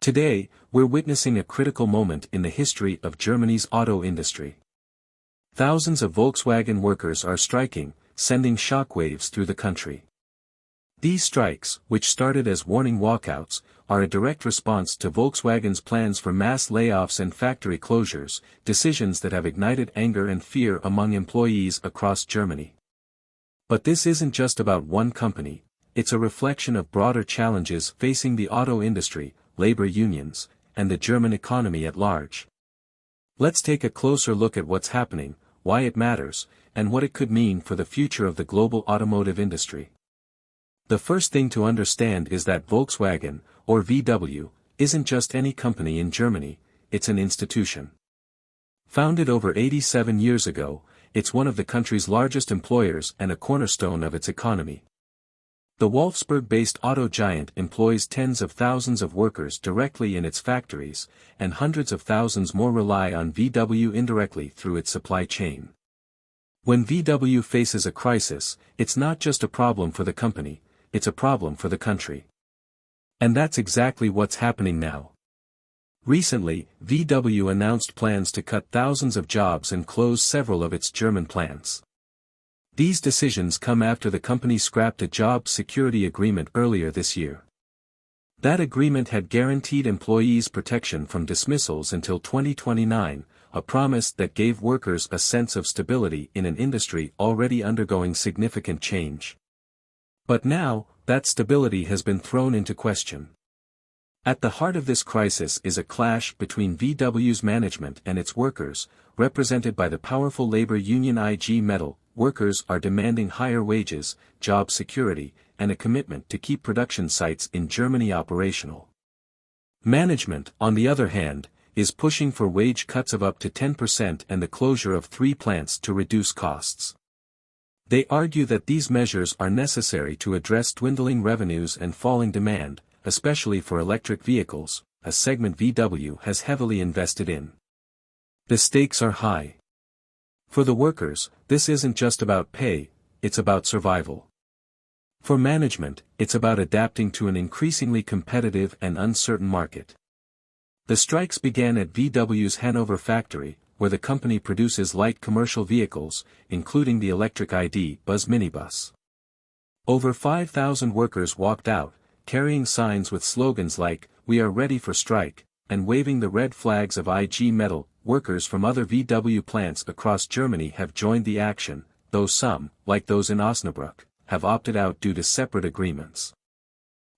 Today, we're witnessing a critical moment in the history of Germany's auto industry. Thousands of Volkswagen workers are striking, sending shockwaves through the country. These strikes, which started as warning walkouts, are a direct response to Volkswagen's plans for mass layoffs and factory closures, decisions that have ignited anger and fear among employees across Germany. But this isn't just about one company, it's a reflection of broader challenges facing the auto industry, labor unions, and the German economy at large. Let's take a closer look at what's happening, why it matters, and what it could mean for the future of the global automotive industry. The first thing to understand is that Volkswagen, or VW, isn't just any company in Germany, it's an institution. Founded over 87 years ago, it's one of the country's largest employers and a cornerstone of its economy. The Wolfsburg-based auto giant employs tens of thousands of workers directly in its factories, and hundreds of thousands more rely on VW indirectly through its supply chain. When VW faces a crisis, it's not just a problem for the company, it's a problem for the country. And that's exactly what's happening now. Recently, VW announced plans to cut thousands of jobs and close several of its German plants. These decisions come after the company scrapped a job security agreement earlier this year. That agreement had guaranteed employees protection from dismissals until 2029, a promise that gave workers a sense of stability in an industry already undergoing significant change. But now, that stability has been thrown into question. At the heart of this crisis is a clash between VW's management and its workers, represented by the powerful labor union IG Metall. Workers are demanding higher wages, job security, and a commitment to keep production sites in Germany operational. Management, on the other hand, is pushing for wage cuts of up to 10% and the closure of 3 plants to reduce costs. They argue that these measures are necessary to address dwindling revenues and falling demand, especially for electric vehicles, a segment VW has heavily invested in. The stakes are high. For the workers, this isn't just about pay, it's about survival. For management, it's about adapting to an increasingly competitive and uncertain market. The strikes began at VW's Hanover factory, where the company produces light commercial vehicles, including the electric ID Buzz minibus. Over 5,000 workers walked out, carrying signs with slogans like, "We are ready for strike," and waving the red flags of IG Metall. Workers from other VW plants across Germany have joined the action, though some, like those in Osnabrück, have opted out due to separate agreements.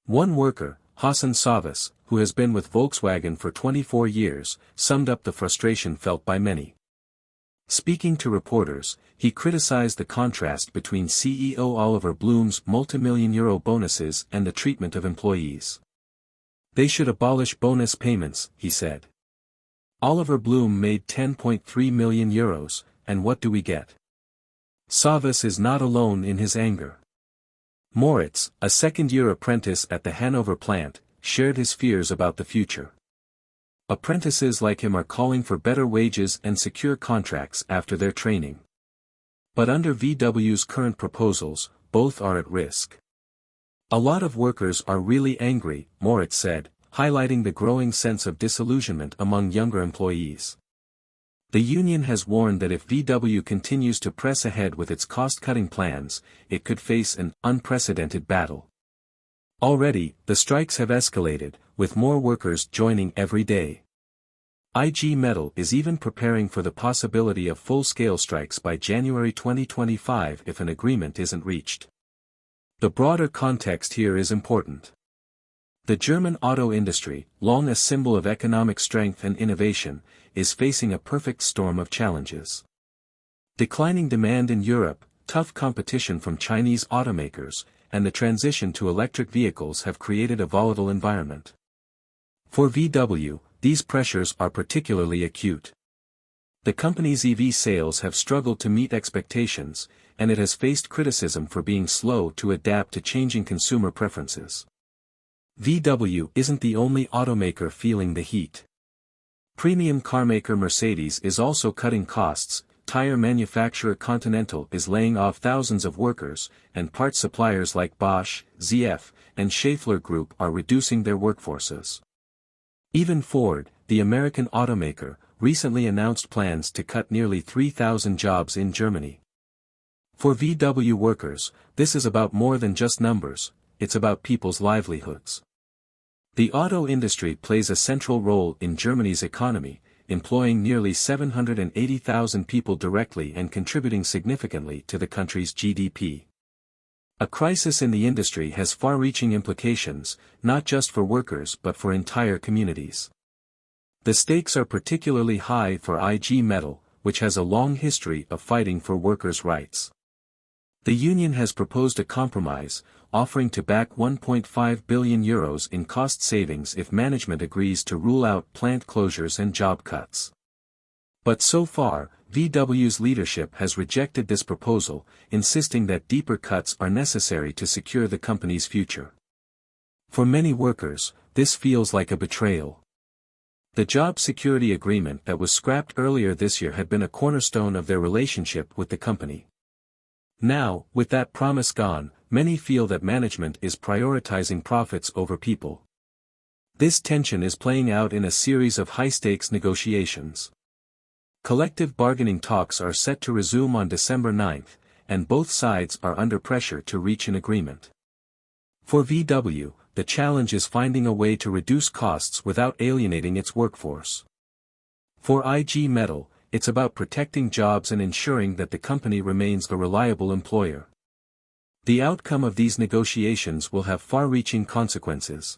One worker, Hassan Savas, who has been with Volkswagen for 24 years, summed up the frustration felt by many. Speaking to reporters, he criticized the contrast between CEO Oliver Blume's multi-million-euro bonuses and the treatment of employees. "They should abolish bonus payments," he said. Oliver Blume made €10.3 million, and what do we get? Savas is not alone in his anger. Moritz, a second-year apprentice at the Hanover plant, shared his fears about the future. Apprentices like him are calling for better wages and secure contracts after their training. But under VW's current proposals, both are at risk. "A lot of workers are really angry," Moritz said, highlighting the growing sense of disillusionment among younger employees. The union has warned that if VW continues to press ahead with its cost-cutting plans, it could face an unprecedented battle. Already, the strikes have escalated, with more workers joining every day. IG Metall is even preparing for the possibility of full-scale strikes by January 2025 if an agreement isn't reached. The broader context here is important. The German auto industry, long a symbol of economic strength and innovation, is facing a perfect storm of challenges. Declining demand in Europe, tough competition from Chinese automakers, and the transition to electric vehicles have created a volatile environment. For VW, these pressures are particularly acute. The company's EV sales have struggled to meet expectations, and it has faced criticism for being slow to adapt to changing consumer preferences. VW isn't the only automaker feeling the heat. Premium carmaker Mercedes is also cutting costs, tire manufacturer Continental is laying off thousands of workers, and parts suppliers like Bosch, ZF, and Schaeffler Group are reducing their workforces. Even Ford, the American automaker, recently announced plans to cut nearly 3,000 jobs in Germany. For VW workers, this is about more than just numbers, it's about people's livelihoods. The auto industry plays a central role in Germany's economy, employing nearly 780,000 people directly and contributing significantly to the country's GDP. A crisis in the industry has far-reaching implications, not just for workers but for entire communities. The stakes are particularly high for IG Metall, which has a long history of fighting for workers' rights. The union has proposed a compromise, offering to back €1.5 billion in cost savings if management agrees to rule out plant closures and job cuts. But so far, VW's leadership has rejected this proposal, insisting that deeper cuts are necessary to secure the company's future. For many workers, this feels like a betrayal. The job security agreement that was scrapped earlier this year had been a cornerstone of their relationship with the company. Now, with that promise gone, many feel that management is prioritizing profits over people. This tension is playing out in a series of high-stakes negotiations. Collective bargaining talks are set to resume on December 9, and both sides are under pressure to reach an agreement. For VW, the challenge is finding a way to reduce costs without alienating its workforce. For IG Metall, it's about protecting jobs and ensuring that the company remains a reliable employer. The outcome of these negotiations will have far-reaching consequences.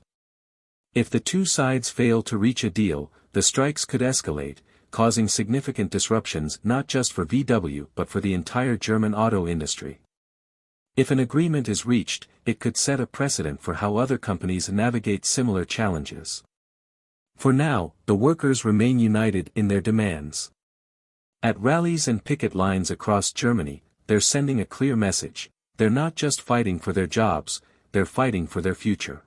If the two sides fail to reach a deal, the strikes could escalate, causing significant disruptions not just for VW but for the entire German auto industry. If an agreement is reached, it could set a precedent for how other companies navigate similar challenges. For now, the workers remain united in their demands. At rallies and picket lines across Germany, they're sending a clear message: they're not just fighting for their jobs, they're fighting for their future.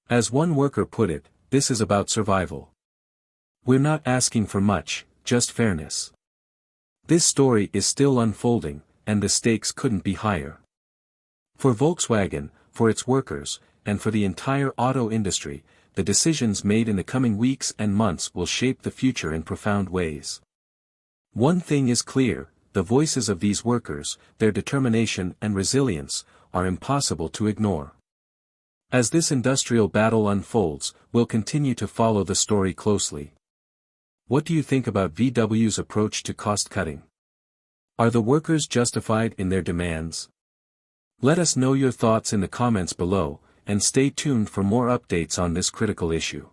As one worker put it, this is about survival. We're not asking for much, just fairness. This story is still unfolding, and the stakes couldn't be higher. For Volkswagen, for its workers, and for the entire auto industry, the decisions made in the coming weeks and months will shape the future in profound ways. One thing is clear: the voices of these workers, their determination and resilience, are impossible to ignore. As this industrial battle unfolds, we'll continue to follow the story closely. What do you think about VW's approach to cost-cutting? Are the workers justified in their demands? Let us know your thoughts in the comments below, and stay tuned for more updates on this critical issue.